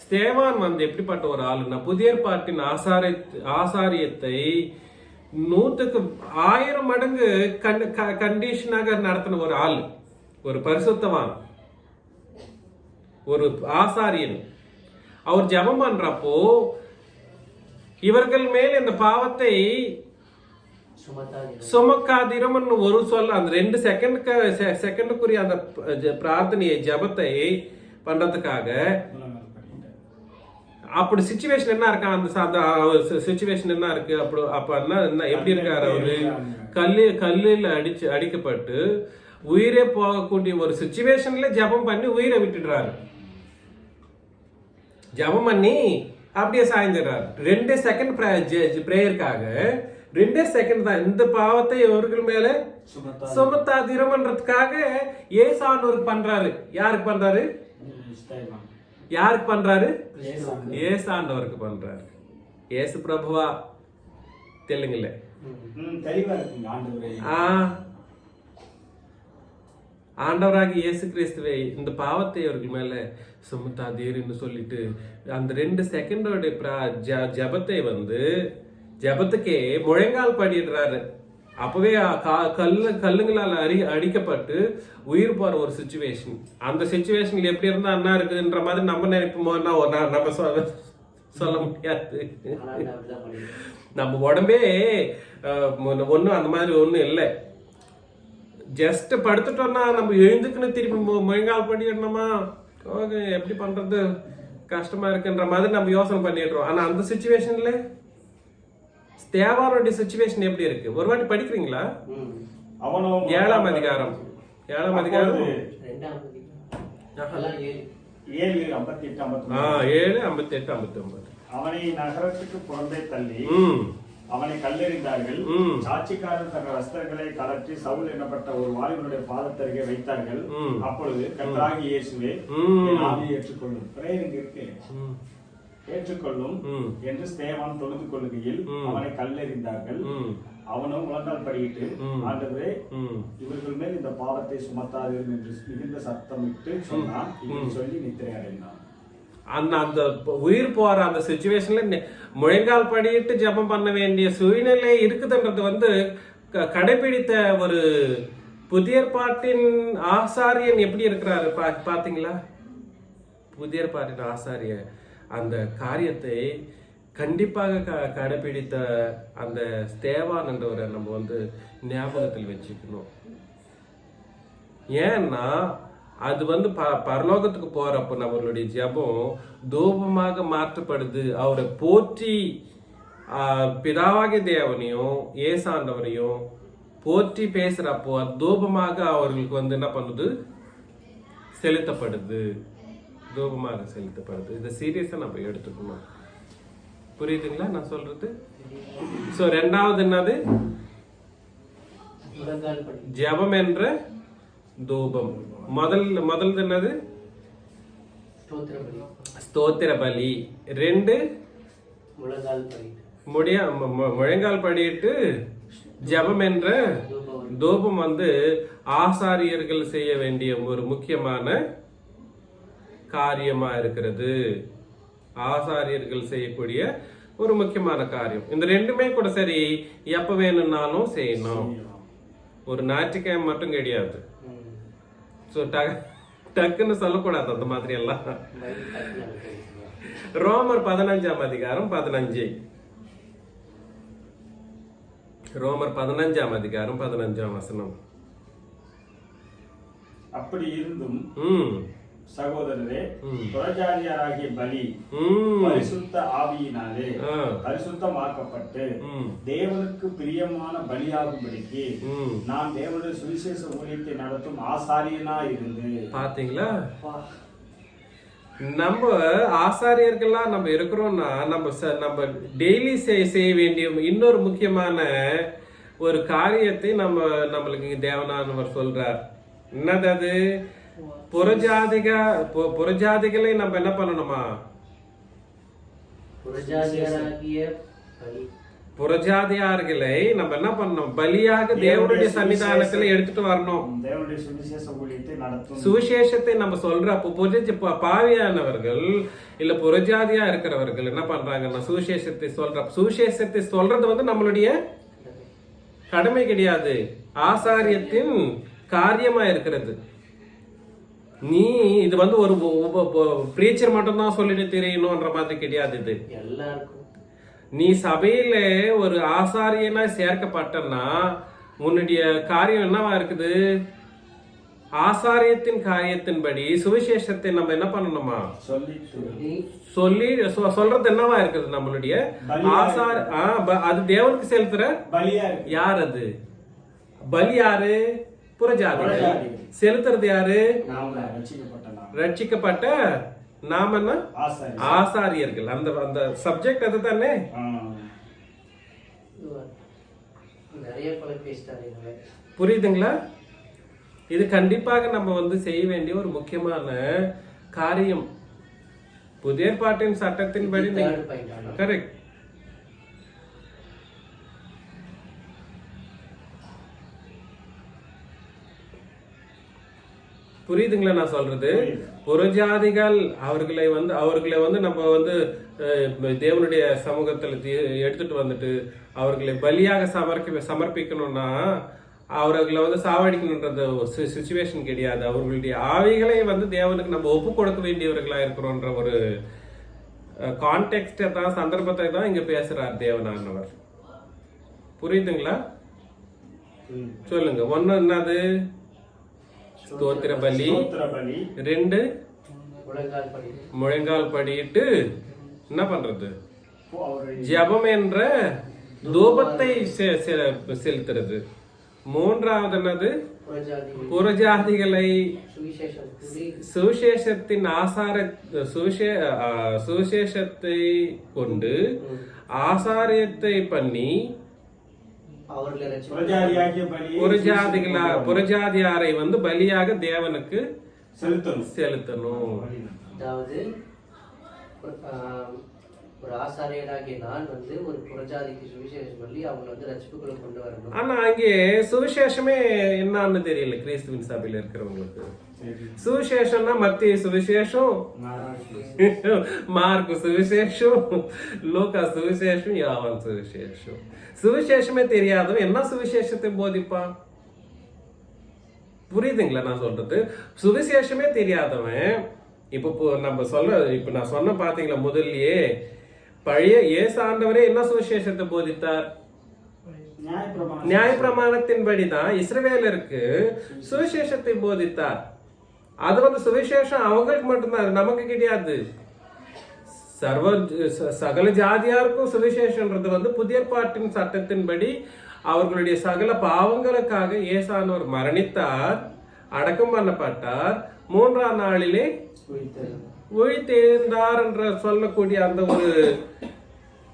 ஸ்தேவான் வந்து எப்படிப்பட்ட ஒரு ஆளுன்னா, புதிய ஏற்பாட்டின் ஆசாரியத்தை 100,000 மடங்கு கண்டிஷனாக நடத்தின ஒரு ஆள், ஒரு பரிசுத்தவான், ஒரு ஆசாரியன். அவர் ஜெபம் பண்றப்போ இவர்கள் மேல் இந்த பாவத்தை சுமக்காதிரும் ஒரு சொல்ல, அந்த 2 செகண்டுக்குரிய அந்த பிரார்த்தனையை ஜெபத்தை பண்றதுக்காக அப்படி சிச்சுவேஷன் என்ன இருக்கா, அந்த சிச்சுவேஷன் என்ன இருக்கு, அப்ப என்ன எப்படி இருக்காரு அவரு? கல்லில் அடிக்கப்பட்டு உயிரே போகக்கூடிய ஒரு சிச்சுவேஷன்ல ஜெபம் பண்ணி உயிரை விட்டுடுறாரு. ஜெபம் பண்ணி அப்படியே சாய்ந்துடுறாரு. 2 செகண்ட் பிரேயருக்காக 2 செகண்ட் தான் இந்த பாவத்தை இவர்கள் மேல சுமத்தாதிரம்ன்றதுக்காக ஏசானோருக்கு பண்றாரு. யாருக்கு பண்றாரு? யாருக்கு பண்றாரு? ஏசாண்டவருக்கு பண்றாரு. ஏசு பிரபுவா தெலுங்குல ஆண்டவராகி இயேசு கிறிஸ்துவை இந்த பாவத்தை அவர்கள் மேல சுமத்தாதீர்னு சொல்லிட்டு அந்த 2 செகண்டோட ஜபத்தை வந்து ஜபத்துக்கே முழங்கால் படிடுறாரு. அப்பவே கல்லுங்களால் அடிக்கப்பட்டு உயிர் போற ஒரு சிச்சுவேஷன். அந்த சிச்சுவேஷன்ல எப்படி இருந்தா என்ன இருக்குதுன்ற மாதிரி நம்ம நினைப்போம்னா நம்ம சொல்ல முடியாது. நம்ம உடம்பே ஒன்றும் அந்த மாதிரி ஒன்றும் இல்லை. ஜஸ்ட் படுத்துட்டோம்னா நம்ம எழுந்துக்குன்னு திருப்பி முழங்கால் பண்ணிடணுமா, எப்படி பண்றது கஷ்டமா இருக்குன்ற மாதிரி நம்ம யோசனை பண்ணிடுறோம். ஆனா அந்த சிச்சுவேஷன்ல ஸ்தேவானுடைய சிச்சுவேஷன் எப்படி இருக்கு? ஒரு வாட்டி படிக்கிறீங்களா? 7ஆம் அதிகாரம் 7:58 59. அவனை நகரத்துக்கு புறம்பே தள்ளி அவனை கல்லெறிந்தார்கள். சாட்சிக்காரர் தங்கள் வஸ்திரங்களை கலற்றி சவுல் எனப்பட்ட ஒரு வாலிபனுடைய பாதத்தருகே வைத்தார்கள். அப்பொழுது கர்த்தராகிய இயேசுவே என் ஆவியை ஏற்றுக்கொள்ளும், பிரேயர் இருக்கு, ஏற்றுக்கொள்ளும் என்று ஸ்தேவான் தொழுது கொள்ளுகையில் அவனை கல்லெறிந்தார்கள். அவனும் முழங்கால் படியிட்டு, ஆண்டவரே இவர்கள் மேல் இந்த பாவத்தை சுமத்தாதீர்கள் என்று மிகுந்த சத்தமிட்டு சொன்னான். இப்படி சொல்லி நித்திரை அடைந்தான். அந்த உயிர் போற அந்த சிச்சுவேஷன்ல முழங்கால் படியிட்டு ஜெபம் பண்ண வேண்டிய சூழ்நிலை இருக்குதுன்றது வந்து கடைபிடித்த ஒரு புதிய ஏற்பாட்டின் ஆசாரியன் எப்படி இருக்கிறாரு பாத்தீங்களா? புதிய ஏற்பாட்டின் ஆசாரியர் அந்த காரியத்தை கண்டிப்பாக கடைபிடித்த அந்த ஸ்தேவான் என்றவரை நம்ம வந்து ஞாபகத்தில் வச்சுக்கணும். ஏன்னா அது வந்து பரலோகத்துக்கு போறப்போ நம்மளுடைய ஜெபம் தூபமாக மாற்றப்படுது. அவரை போற்றி பிதாவாகிய தேவனையும் ஏசாண்டவரையும் போற்றி பேசுறப்போ அது தூபமாக அவர்களுக்கு வந்து என்ன பண்ணுது? செலுத்தப்படுது. தூபமாக செலுத்தப்படுது. இதை சீரியஸா நம்ம எடுத்துக்கணும். புரியுதுங்களா நான் சொல்றது? சோ 2வது என்னது? ஜெபம் என்ற தூபம். முதல் என்னது? ஸ்தோத்திர பலி. 2 முழங்கால் படியிட்டு ஜெபம் என்ற தூபம் வந்து ஆசாரியர்கள் செய்ய வேண்டிய ஒரு முக்கியமான காரியமா இருக்கிறது. ஆசாரியர்கள் செய்யக்கூடிய ஒரு முக்கியமான காரியம். இந்த 2மே கூட சரி எப்ப வேணும்னாலும் செய்யணும். ஒரு ஞாயிற்றுக்கிழமை மட்டும் கிடையாது. ஸோ டக்குன்னு சொல்லக்கூடாது அந்த மாதிரி எல்லாம். ரோமர் 15ஆம் அதிகாரம் 15. ரோமர் 15ஆம் அதிகாரம் 15ஆம் வசனம். அப்படி இருந்தும் சகோதரரே, புறஜாதியாராகிய பலி பரிசுத்த ஆவியினாலே பரிசுத்தமாக்கப்பட்டு தேவனுக்கு பிரியமான பலியாகும்படிக்கு நான் தேவனுடைய சுவிசேஷ ஊழியத்தை நடத்தும் ஆசாரியனா இருந்து. பாத்தீங்களா? நம்ம ஆசாரியர்கள்லாம் நம்ம இருக்கிறோம்னா நம்ம டெய்லி செய்ய வேண்டிய இன்னொரு முக்கியமான ஒரு காரியத்தை நம்மளுக்கு தேவனானவர் சொல்றார். என்னது அது? புறஜாதிகளை நம்ம என்ன பண்ணணுமா? புறஜாதியார்களை நம்ம என்ன பண்ணணும்? பலியாக தேவனுடைய சன்னிதானத்துல எடுத்துட்டு வரணும். தேவனுடைய சுவிசேஷ ஊழியத்தை நடத்தும். சுவிசேஷத்தை நம்ம சொல்ற அப்போ பாவியானவர்கள் இல்ல புறஜாதியா இருக்கிறவர்கள் என்ன பண்றாங்கன்னா சுவிசேஷத்தை சொல்றது வந்து நம்மளுடைய கடமை கிடையாது, ஆசாரியத்தின் காரியமா இருக்கிறது. நீ இது வந்து ஒரு பிரீச்சர் மட்டும் தான் சொல்லிட்டு தெரியணும்ன்ற மாதிரி கிடையாது. இது எல்லாருக்கும் நீ சபையில ஒரு ஆசாரியனா சேர்க்கப்பட்டன்னா உன்னுடைய காரியம் என்னவா இருக்குது? ஆசாரியத்தின் காரியத்தின்படி சுவிசேஷத்தை நம்ம என்ன பண்ணணுமா? சொல்லி சொல்றது என்னவா இருக்குது? நம்மளுடைய அது தேவனுக்கு செலுத்துற யார்? அது பலி யாரு? புறஜாதி. செலுத்துறது யாரு? ரட்சிக்கப்பட்ட நாம என்ன? ஆசாரியர்கள். அந்த அந்த சப்ஜெக்ட் அது தானே. புரியுதுங்களா? இது கண்டிப்பாக நம்ம வந்து செய்ய வேண்டிய ஒரு முக்கியமான காரியம். புதிய ஏற்பாட்டின் சட்டத்தின்படி கரெக்ட். புரியுதுங்களா நான் சொல்றது? புறஜாதிகள் அவர்களை வந்து நம்ம வந்து தேவனுடைய சமூகத்துல எடுத்துட்டு வந்துட்டு அவர்களை பலியாக சமர்ப்பிக்கணும்னா அவர்களை வந்து சாவடிக்கணுன்றது சிச்சுவேஷன் கிடையாது. அவர்களுடைய ஆவிகளை வந்து தேவனுக்கு நம்ம ஒப்பு கொடுக்க வேண்டியவர்களா இருக்கிறோன்ற ஒரு கான்டெக்ஸ்டை தான், சந்தர்ப்பத்தை தான் இங்க பேசுறார் தேவனானவர். புரியுதுங்களா? சொல்லுங்க. ஒண்ணு என்னது? ஸ்தோத்திர பலி. 2 முழங்கால் படியிட்டு என்ன பண்றது? ஜெபம் என்ற தூபத்தை செலுத்துறது. 3வது என்னது? புறஜாதிகளை சுவிசேஷத்தின் சுவிசேஷத்தை கொண்டு ஆசாரியத்தை பண்ணி புறஜாதியாரை வந்து பலியாக தேவனுக்கு செலுத்தணும். அதாவது ஒரு ஆசாரியனாகிய நான் வந்து ஒரு புறஜாதிக்கு சுவிசேஷம் சொல்லி அவங்க வந்து ரட்சிப்புக்குள்ள கொண்டு வரணும். ஆனா அங்கே சுவிசேஷமே என்னன்னு தெரியல கிறிஸ்துவின் சபையில இருக்கிறவங்களுக்கு. சுவிசேஷம்னா மத்திய சுவிசேஷம், மார்க்கு சுவிசேஷம், லூக்கா சுவிசேஷம், யோவான் சுவிசேஷம். சுவிசேஷமே தெரியாதவன் என்ன சுவிசேஷத்தை போதிப்பான்? புரியுதுங்களா நான் சொல்றது? சுவிசேஷமே தெரியாதவன் இப்ப நான் சொன்ன பாத்தீங்களா முதல்லயே, பழைய இயேசு ஆண்டவரே என்ன சுவிசேஷத்தை போதித்தார்? நியாயப்பிரமாணத்தின்படிதான் இஸ்ரவேலருக்கு சுவிசேஷத்தை போதித்தார். அது வந்து சுவிசேஷம் அவங்களுக்கு மட்டும்தான், நமக்கு கிடையாது. சகல ஜாதியாருக்கும் சுவிசேஷன்றது வந்து புதிய ஏற்பாட்டின் சட்டத்தின்படி அவர்களுடைய சகல பாவங்களுக்காக இயேசானவர் மரணித்தார், அடக்கம் பண்ணப்பட்டார், 3ஆம் நாளிலே உயிர்த்தெழுந்தார் என்று சொல்லக்கூடிய அந்த ஒரு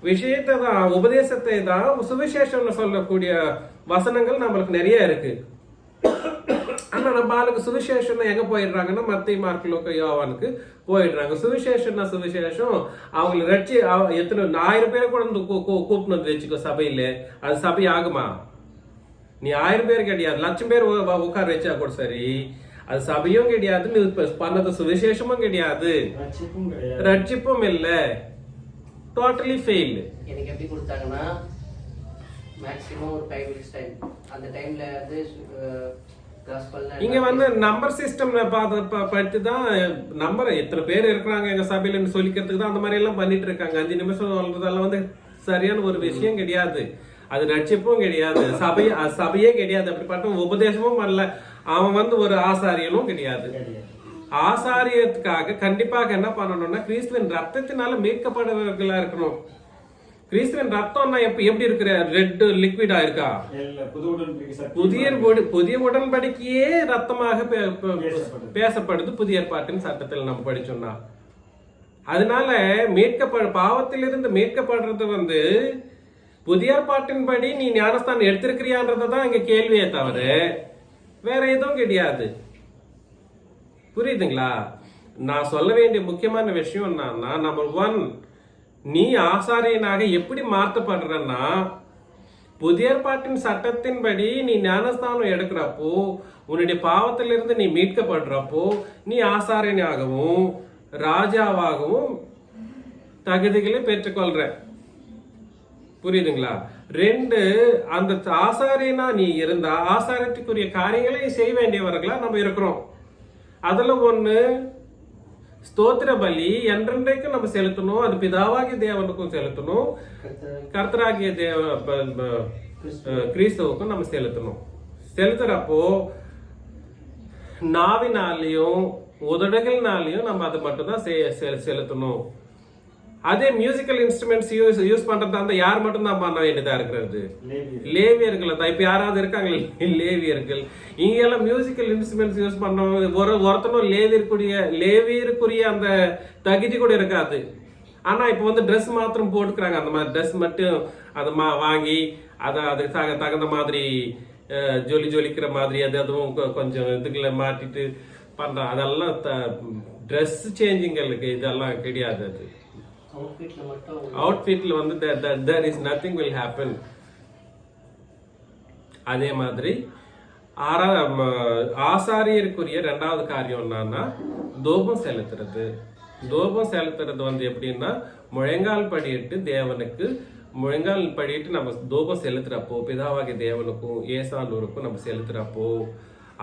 விஷயத்தை தான், உபதேசத்தை தான் சுவிசேஷம்னு சொல்லக்கூடிய வசனங்கள் நம்மளுக்கு நிறைய இருக்கு. ஆனா நம்ம ஆளுக்கு சுவிசேஷம் எங்க போயிடுறாங்கன்னா மத்திய மார்க் லூக்கா யோவானுக்கு போயிடுறாங்க. சுவிசேஷம்னா சுவிசேஷம் அவங்களை ரட்சி எத்தனை 1000 பேரை கூட கூப்பிட்டு வந்து வச்சுக்கோ சபையில, அது சபை ஆகுமா? நீ 1000 பேர் கிடையாது, 1,00,000 பேர் உட்கார வச்சா கூட சரி, அது சபையும் கிடையாது, நீ பண்ணது சுவிசேஷமும் கிடையாது, ரட்சிப்பும் இல்ல, டோட்டலி ஃபெயில். எனக்கு எப்படி கொடுத்தாங்கன்னா மேக்ஸிமம் ஒரு 5 minutes டைம், அந்த டைம்ல வந்து இங்க வந்து நம்பர் சிஸ்டம் படுத்து தான் நம்பர் எத்தனை பேர் இருக்கிறாங்க எங்க சபையில சொல்லிக்கிறதுக்கு தான் அந்த மாதிரி எல்லாம் பண்ணிட்டு இருக்காங்க. 5 நிமிஷம் சொல்றதெல்லாம் வந்து சரியான ஒரு விஷயம் கிடையாது, அது ரட்சிப்பும் கிடையாது, சபையே கிடையாது, அப்படிப்பட்ட உபதேசமும் பண்ணல. அவன் வந்து ஒரு ஆசாரியனும் கிடையாது. ஆசாரியத்துக்காக கண்டிப்பாக என்ன பண்ணணும்னா கிறிஸ்துவின் ரத்தத்தினால மீட்கப்படுவர்களா இருக்கணும். கிறிஸ்துவின் ரத்தம்னா எப்படி இருக்கிற ரெட் லிக்விடா இருக்கா? புதிய உடன்படிக்கையே ரத்தமாக பேசப்படுது புதிய ஏற்பாட்டின் சட்டத்தில் நம்ம படிச்சோம்னா. அதனால பாவத்திலிருந்து மீட்கப்படுறது வந்து புதிய ஏற்பாட்டின்படி நீ ஞானஸ்தானம் எடுத்திருக்கிறியான்றதான் இங்க கேள்வியே தவிர வேற எதுவும் கிடையாது. புரியுதுங்களா? நான் சொல்ல வேண்டிய முக்கியமான விஷயம் என்னன்னா, நம்பர் 1, நீ ஆசாரியனாக எப்படி மாற்றப்படுறன்னா, புதிய ஏற்பாட்டின் சட்டத்தின்படி நீ ஞானஸ்தானம் எடுக்கிறப்போ, உன்னுடைய பாவத்திலிருந்து நீ மீட்கப்படுறப்போ, நீ ஆசாரியனாகவும் ராஜாவாகவும் தகுதிகளை பெற்றுக்கொள்ற. புரியுதுங்களா? 2, அந்த ஆசாரியனா நீ இருந்தா ஆசாரியத்துக்குரிய காரியங்களை செய்ய வேண்டியவர்களா நம்ம இருக்கிறோம். அதுல 1, ஸ்தோத்திர பலி என்றென்றைக்கும் நம்ம செலுத்தணும். அது பிதாவாகிய தேவனுக்கும் செலுத்தணும், கர்த்தராகிய கிறிஸ்துவுக்கும் நம்ம செலுத்தணும். செலுத்துறப்போ நாவினாலையும் உதடுகள்னாலையும் நம்ம அதை மட்டும் தான் செலுத்தணும். அதே மியூசிக்கல் இன்ஸ்ட்ருமெண்ட்ஸ் யூஸ் பண்றதா இருந்தா யார் மட்டும் தான் பண்ண வேண்டியதா இருக்கிறது? லேவியர்கள் தான். இப்ப யாராவது இருக்காங்க லேவியர்கள்? இங்க எல்லாம் மியூசிக்கல் இன்ஸ்ட்ருமெண்ட்ஸ் யூஸ் பண்ண ஒருத்தனும் லேவியருக்குரிய அந்த தகுதி கூட இருக்காது. ஆனா இப்ப வந்து ட்ரெஸ் மாத்திரம் போட்டுக்கிறாங்க. அந்த மாதிரி ட்ரெஸ் மட்டும் அதை வாங்கி அதை அதுக்கு தகுந்த மாதிரி ஜொலிக்கிற மாதிரி அதுவும் கொஞ்சம் இதுக்குள்ள மாட்டிட்டு பண்றாங்க. அதெல்லாம் ட்ரெஸ் சேஞ்சிங்களுக்கு இதெல்லாம் கிடையாது. அது அவுட்ஃபிட்ல வந்து there is nothing will happen. அதே மாதிரி ஆசாரியருக்குரிய 2வது காரியம் என்னன்னா தூபம் செலுத்துறது. தூபம் செலுத்துறது வந்து எப்படின்னா, முழங்கால் படியிட்டு தேவனுக்கு முழங்கால் படியிட்டு நம்ம தூபம் செலுத்துறப்போ பிதாவாகிய தேவனுக்கும் ஏசாண்டோருக்கும் நம்ம செலுத்துறப்போ,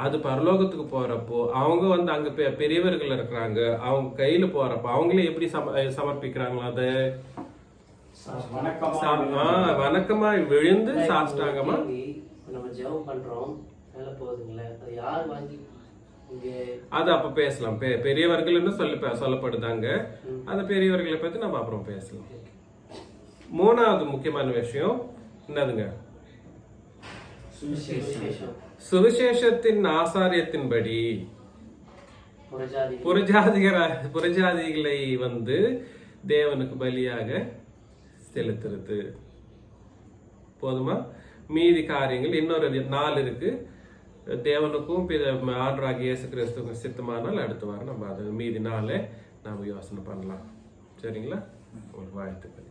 அது பரலோகத்துக்கு போறப்போ அவங்க வந்து அங்க பெரியவர்கள் இருக்கிறாங்க, அவங்க கையில போறப்போ அவங்களே எப்படி சமர்ப்பிக்கிறாங்களோ அதை வணக்கமா விழுந்து சாஷ்டாங்கமா நம்ம ஜெபம் பண்றோம். அது அப்ப பேசலாம். பெரியவர்கள்னு சொல்லப்படுதாங்க. அந்த பெரியவர்களை பத்தி நம்ம அப்புறம் பேசலாம். 3வது முக்கியமான விஷயம் என்னதுங்க? சுவிசேஷத்தின் ஆசாரியத்தின்படி புறஜாதிகளை வந்து தேவனுக்கு பலியாக செலுத்துறது. போதுமா? மீதி காரியங்கள் இன்னொரு 4 இருக்கு. தேவனுக்கும் ஆண்டவராகிய இயேசு கிறிஸ்துவுக்கும் சித்தமானால் அடுத்த வாரம் நம்ம அதை மீதி 4 நாம யோசனை பண்ணலாம். சரிங்களா? ஒரு வாழ்த்துக்கள்.